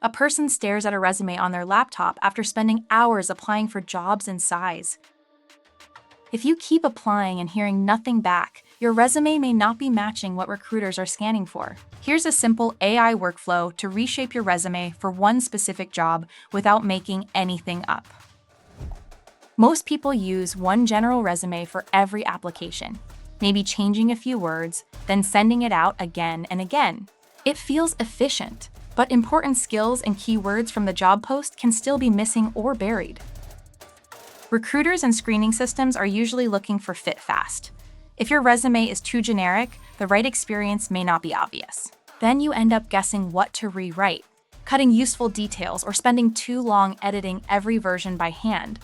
A person stares at a resume on their laptop after spending hours applying for jobs in size. If you keep applying and hearing nothing back, your resume may not be matching what recruiters are scanning for. Here's a simple AI workflow to reshape your resume for one specific job without making anything up. Most people use one general resume for every application, maybe changing a few words, then sending it out again and again. It feels efficient, but important skills and keywords from the job post can still be missing or buried. Recruiters and screening systems are usually looking for fit fast. If your resume is too generic, the right experience may not be obvious. Then you end up guessing what to rewrite, cutting useful details, or spending too long editing every version by hand.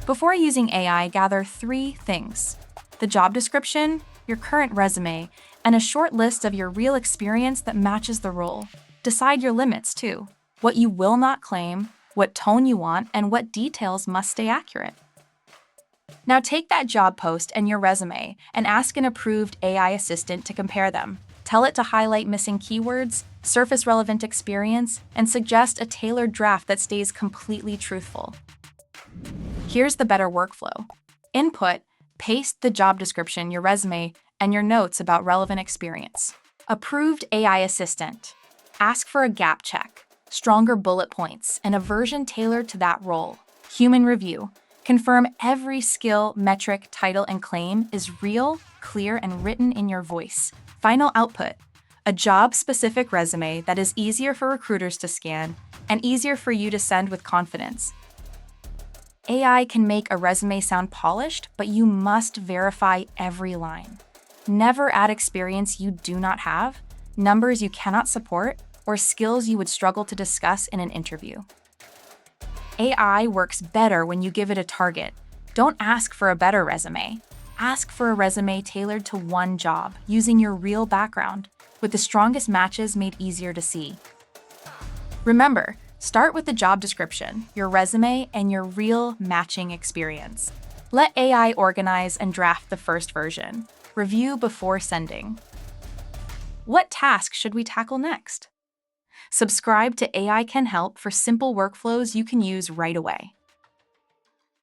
Before using AI, gather 3 things: the job description, your current resume, and a short list of your real experience that matches the role. Decide your limits too: what you will not claim, what tone you want, and what details must stay accurate. Now take that job post and your resume and ask an approved AI assistant to compare them. Tell it to highlight missing keywords, surface relevant experience, and suggest a tailored draft that stays completely truthful. Here's the better workflow. Input, paste the job description, your resume, and your notes about relevant experience. Approved AI assistant. Ask for a gap check, stronger bullet points, and a version tailored to that role. Human review. Confirm every skill, metric, title, and claim is real, clear, and written in your voice. Final output. A job-specific resume that is easier for recruiters to scan and easier for you to send with confidence. AI can make a resume sound polished, but you must verify every line. Never add experience you do not have, numbers you cannot support, or skills you would struggle to discuss in an interview. AI works better when you give it a target. Don't ask for a better resume. Ask for a resume tailored to one job, using your real background, with the strongest matches made easier to see. Remember, start with the job description, your resume, and your real matching experience. Let AI organize and draft the first version. Review before sending. What task should we tackle next? Subscribe to AI Can Help for simple workflows you can use right away.